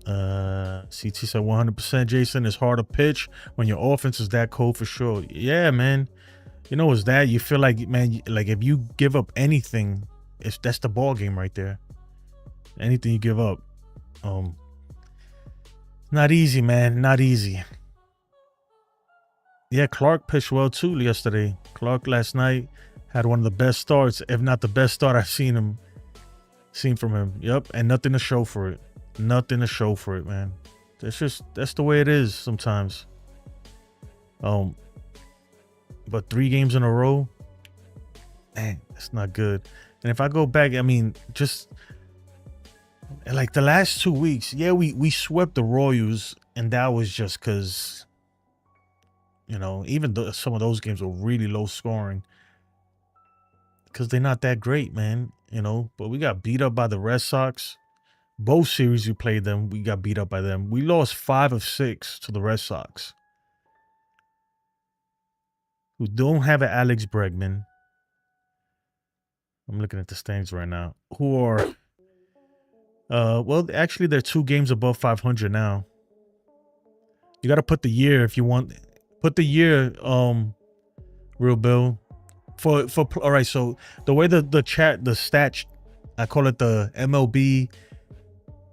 CT said 100%, Jason. It's hard to pitch when your offense is that cold for sure. Yeah, man. It's that you feel like, man, like if you give up anything, that's the ball game right there. Anything you give up. Not easy, man. Not easy. Yeah, Clark pitched well too yesterday. Clark last night had one of the best starts, if not the best start I've seen from him. Yep, and nothing to show for it. Nothing to show for it, man. That's the way it is sometimes. But 3 games in a row, man, that's not good. And if I go back, I mean, just like the last 2 weeks, yeah, we swept the Royals, and that was just because, even though some of those games were really low scoring, because they're not that great, man, but we got beat up by the Red Sox. Both series we played them, we got beat up by them. We lost 5 of 6 to the Red Sox, who don't have an Alex Bregman. I'm looking at the standings right now. Who are, well, actually, they're 2 games above 500 now. You got to put the year if you want. Put the year, Real Bill. all right. So the way the stat, I call it the MLB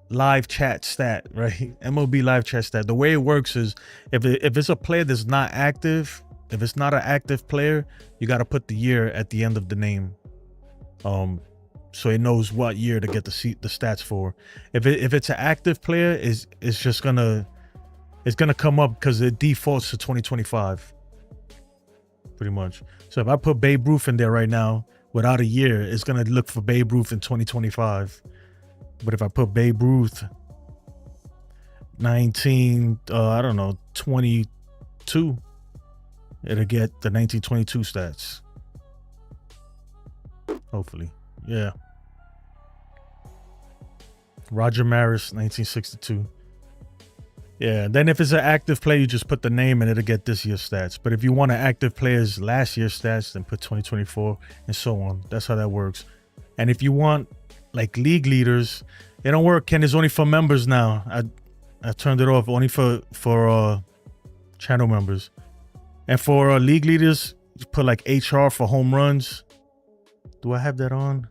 live chat stat, right? MLB live chat stat. The way it works is if it's a player that's not active, if it's not an active player, you got to put the year at the end of the name, so it knows what year to get the stats for. If it's an active player, it's just gonna come up because it defaults to 2025, pretty much. So if I put Babe Ruth in there right now without a year, it's gonna look for Babe Ruth in 2025. But if I put Babe Ruth 22, it'll get the 1922 stats. Hopefully. Yeah. Roger Maris, 1962. Yeah, then if it's an active player, you just put the name and it'll get this year's stats. But if you want an active player's last year's stats, then put 2024 and so on. That's how that works. And if you want like league leaders, it don't work, Ken. It's only for members now. I turned it off, only for channel members. And for league leaders, you put like HR for home runs. Do I have that on?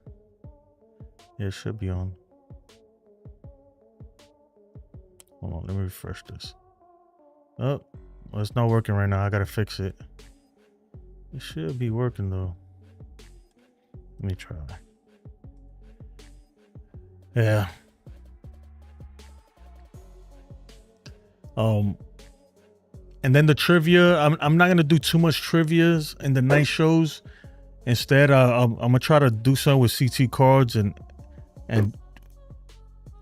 Yeah, it should be on. Hold on, let me refresh this. Oh, well, it's not working right now. I gotta fix it. It should be working though. Let me try. Yeah. And then the trivia. I'm not gonna do too much trivias in the night shows. Instead, I'm gonna try to do something with CT cards and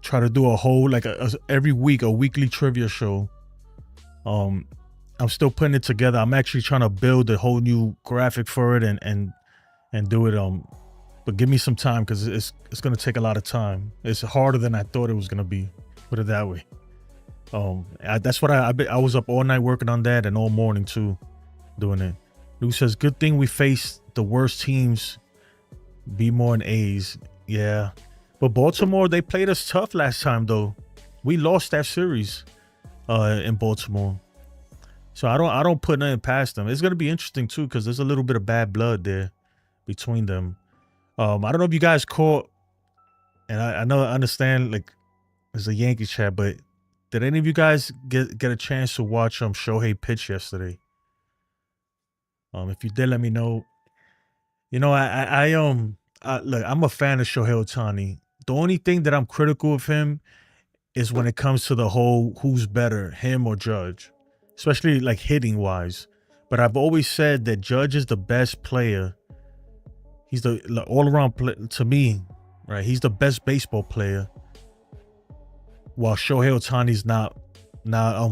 try to do a whole every week a weekly trivia show. I'm still putting it together. I'm actually trying to build a whole new graphic for it and do it. But give me some time because it's gonna take a lot of time. It's harder than I thought it was gonna be. Put it that way. That's what I was up all night working on that and all morning too, doing it. Lou says, good thing we faced the worst teams. Be more in A's. Yeah. But Baltimore, they played us tough last time though. We lost that series in Baltimore. So I don't put nothing past them. It's gonna be interesting too, because there's a little bit of bad blood there between them. I don't know if you guys caught, and I understand like there's a Yankee chat, but did any of you guys get a chance to watch Shohei pitch yesterday? If you did, let me know. You know, look, I'm a fan of Shohei Ohtani. The only thing that I'm critical of him is when it comes to the whole who's better, him or Judge, especially like hitting wise. But I've always said that Judge is the best player. He's the all around to me, right? He's the best baseball player, while Shohei Ohtani's not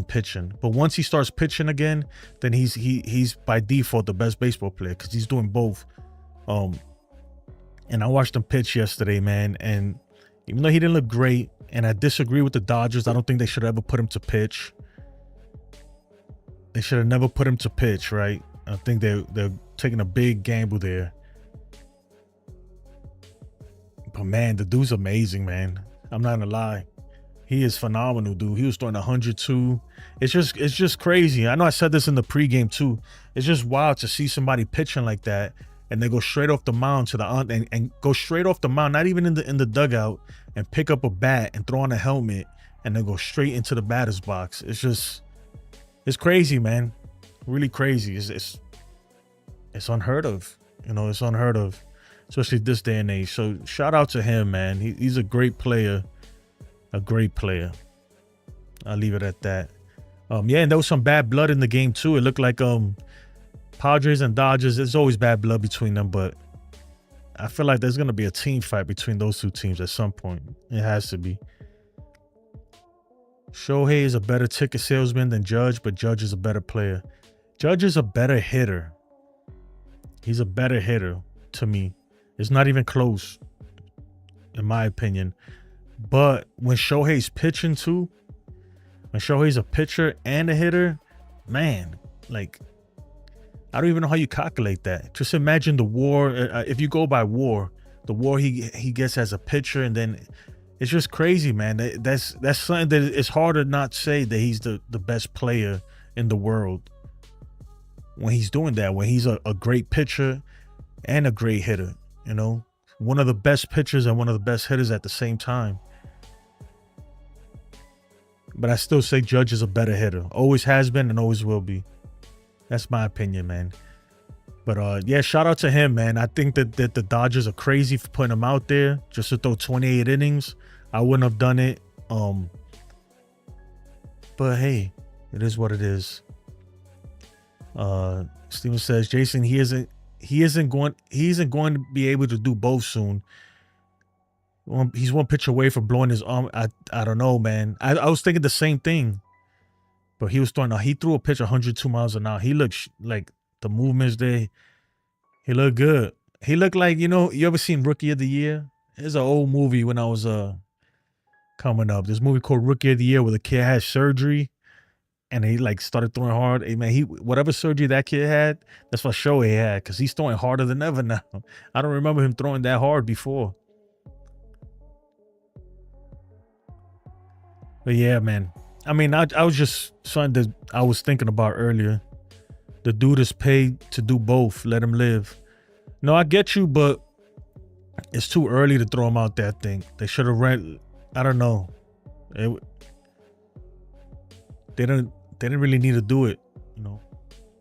pitching. But once he starts pitching again, then he's by default the best baseball player because he's doing both. And I watched him pitch yesterday, man. And even though he didn't look great, and I disagree with the Dodgers, I don't think they should ever put him to pitch. They should have never put him to pitch, right? I think they're taking a big gamble there. But man, the dude's amazing, man. I'm not gonna lie. He is phenomenal, dude. He was throwing 102. It's just crazy. I know I said this in the pregame too. It's just wild to see somebody pitching like that, and they go straight off the mound to the and go straight off the mound, not even in the dugout, and pick up a bat and throw on a helmet, and then go straight into the batter's box. It's crazy, man. Really crazy. It's unheard of. You know, it's unheard of, especially this day and age. So shout out to him, man. He's a great player. A great player. I'll leave it at that. Yeah, and there was some bad blood in the game too. It looked like Padres and Dodgers, there's always bad blood between them, but I feel like there's gonna be a team fight between those two teams at some point. It has to be. Shohei is a better ticket salesman than Judge, but Judge is a better player. Judge is a better hitter. He's a better hitter to me. It's not even close, in my opinion. But when Shohei's pitching too, when Shohei's a pitcher and a hitter, man, like, I don't even know how you calculate that. Just imagine the WAR. If you go by WAR, the WAR he gets as a pitcher, and then it's just crazy, man. That's something that it's hard to not say that he's the best player in the world when he's doing that. When he's a great pitcher, and a great hitter, you know, one of the best pitchers and one of the best hitters at the same time. But I still say Judge is a better hitter. Always has been and always will be. That's my opinion, man. But yeah, shout out to him, man. I think that the Dodgers are crazy for putting him out there just to throw 28 innings. I wouldn't have done it. But hey, it is what it is. Steven says, Jason, he isn't going to be able to do both soon. He's one pitch away from blowing his arm. I don't know, man. I was thinking the same thing. But he threw a pitch 102 miles an hour. He looked like the movements there. He looked good. He looked like, you know, you ever seen Rookie of the Year? It's an old movie when I was coming up. This movie called Rookie of the Year where the kid had surgery and he like started throwing hard. Hey, man, whatever surgery that kid had, that's what show he had, because he's throwing harder than ever now. I don't remember him throwing that hard before. But yeah, man. I mean, I was just something that I was thinking about earlier. The dude is paid to do both. Let him live. No, I get you, but it's too early to throw him out there, I think. They should have I don't know. They didn't really need to do it, you know.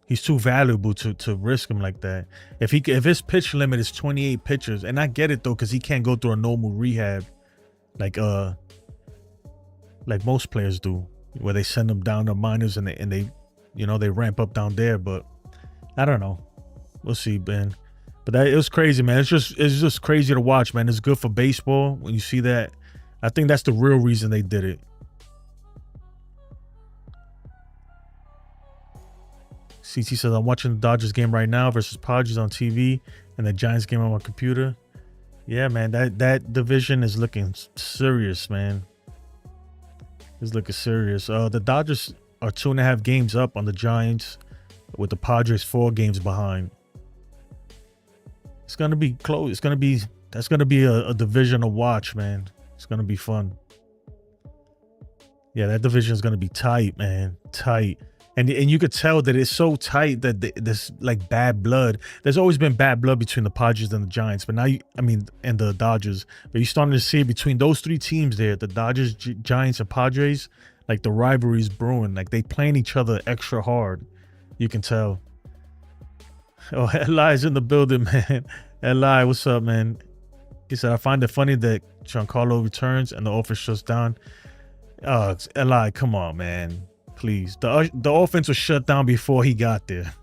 He's too valuable to risk him like that. If his pitch limit is 28 pitches, and I get it though, because he can't go through a normal rehab like most players do, where they send them down to minors and they you know, they ramp up down there. But I don't know. We'll see, man. But it was crazy, man. It's just crazy to watch, man. It's good for baseball when you see that. I think that's the real reason they did it. CT says, I'm watching the Dodgers game right now versus Padres on TV and the Giants game on my computer. Yeah, man, that division is looking serious, man. It's looking serious. The Dodgers are 2.5 games up on the Giants, with the Padres 4 games behind. It's gonna be close. That's gonna be a division to watch, man. It's gonna be fun. Yeah, that division is gonna be tight, man. Tight. And you could tell that it's so tight that there's like bad blood. There's always been bad blood between the Padres and the Giants, but now and the Dodgers. But you're starting to see it between those 3 teams there, the Dodgers, Giants, and Padres. Like the rivalry's brewing. Like they playing each other extra hard. You can tell. Oh, Eli's in the building, man. Eli, what's up, man? He said, I find it funny that Giancarlo returns and the offense shuts down. Eli, come on, man. Please. The offense was shut down before he got there.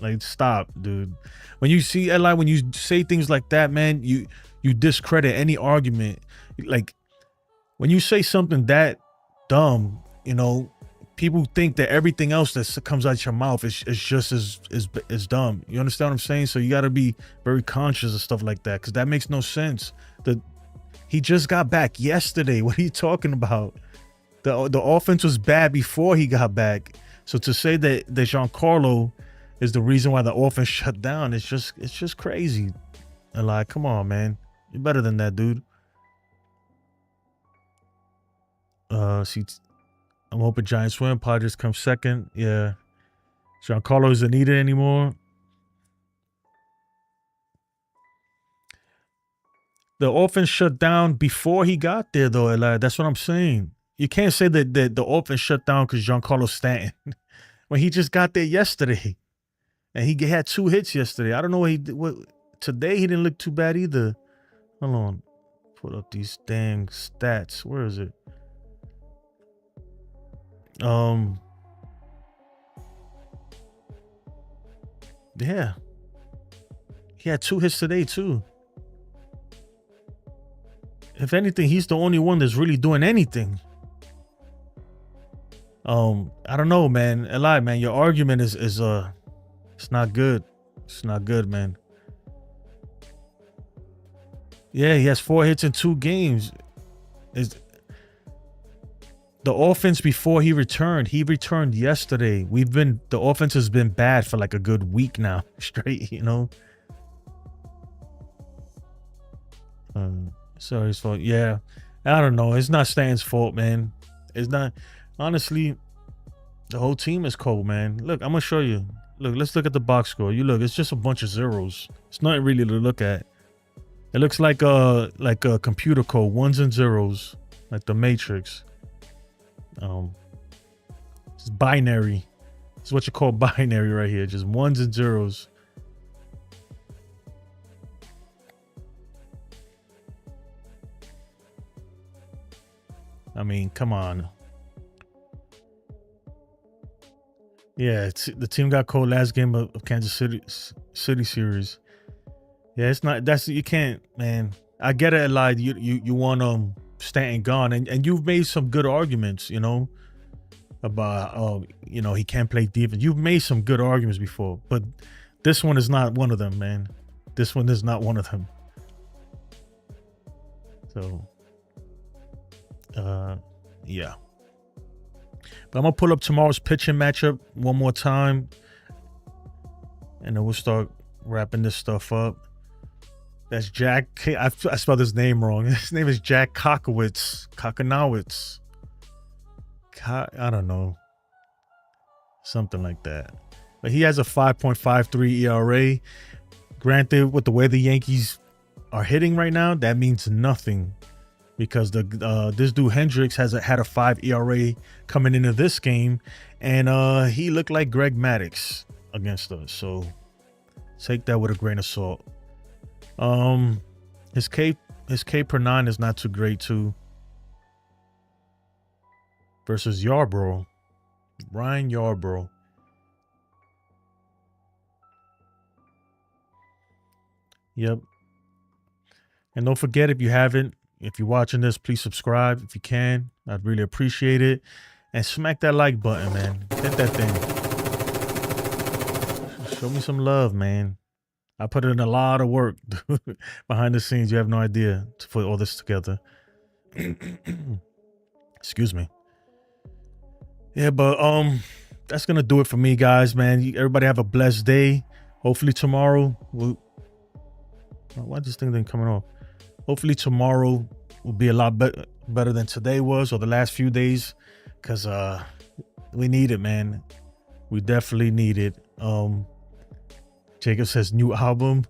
Like, stop, dude. When you see, Eli, when you say things like that, man, you discredit any argument. Like, when you say something that dumb, you know, people think that everything else that comes out your mouth is just as dumb. You understand what I'm saying? So you got to be very conscious of stuff like that, because that makes no sense. He just got back yesterday. What are you talking about? The offense was bad before he got back. So to say that Giancarlo is the reason why the offense shut down, it's just crazy. And like, come on, man, you're better than that, dude. See, I'm hoping Giants win. Padres come second. Yeah. Giancarlo isn't needed anymore. The offense shut down before he got there, though, Eli. That's what I'm saying. You can't say that the offense shut down because Giancarlo Stanton. When he just got there yesterday. And he had 2 hits yesterday. I don't know what today he didn't look too bad either. Hold on. Put up these dang stats. Where is it? Yeah. He had 2 hits today too. If anything, he's the only one that's really doing anything. I don't know, man. Eli, man, your argument is it's not good. It's not good, man. Yeah, he has 4 hits in 2 games. The offense before he returned yesterday. The offense has been bad for like a good week now straight, you know. Sorry, his fault. Yeah, I don't know. It's not Stan's fault, man. It's not. Honestly, the whole team is cold, man. Look, I'm gonna show you. Look, let's look at the box score. You look, it's just a bunch of zeros. It's nothing really to look at. It looks like a computer code, ones and zeros, like the Matrix. It's binary. It's what you call binary right here, just ones and zeros. I mean, come on. Yeah, the team got cold last game of Kansas City series. Yeah, it's not. That's you can't, man. I get it, Eli. You want Stanton gone, and you've made some good arguments, you know, about he can't play defense. You've made some good arguments before, but this one is not one of them, man. This one is not one of them. So, yeah. But I'm gonna pull up tomorrow's pitching matchup one more time, and then we'll start wrapping this stuff up. That's Jack. I spelled his name wrong. His name is Jack Kokonowitz. I don't know, something like that. But he has a 5.53 ERA. Granted, with the way the Yankees are hitting right now, that means nothing, because this dude Hendricks had a 5 ERA coming into this game, and he looked like Greg Maddux against us. So take that with a grain of salt. His K per 9 is not too great too. Versus Yarbrough, Ryan Yarbrough. Yep. And don't forget, if you're watching this, please subscribe if you can. I'd really appreciate it. And smack that like button, man. Hit that thing. Show me some love, man. I put in a lot of work behind the scenes. You have no idea, to put all this together. Excuse me. Yeah, but that's gonna do it for me, guys, man. Everybody have a blessed day. Hopefully tomorrow why this thing didn't coming off? Hopefully tomorrow will be a lot better than today was, or the last few days, because we need it, man. We definitely need it. Jacob says new album.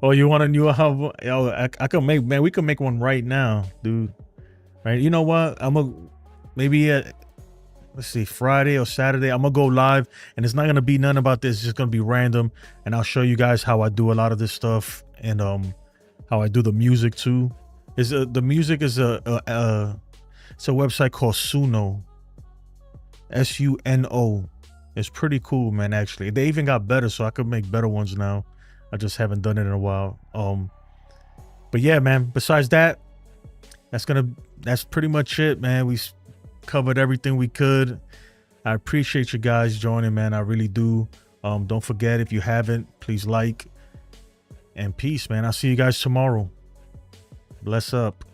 Oh, you want a new album? Yo, I can make, man. We can make one right now, dude. Right? You know what? Maybe let's see, Friday or Saturday, I'm gonna go live, and it's not gonna be none about this. It's just gonna be random, and I'll show you guys how I do a lot of this stuff, and how I do the music too. The music is it's a website called Suno, SUNO. It's pretty cool, man. Actually, they even got better, so I could make better ones now. I just haven't done it in a while. But yeah, man. Besides that, that's pretty much it, man. We covered everything we could. I appreciate you guys joining, man. I really do. Don't forget, if you haven't, please like. And peace, man. I'll see you guys tomorrow. Bless up.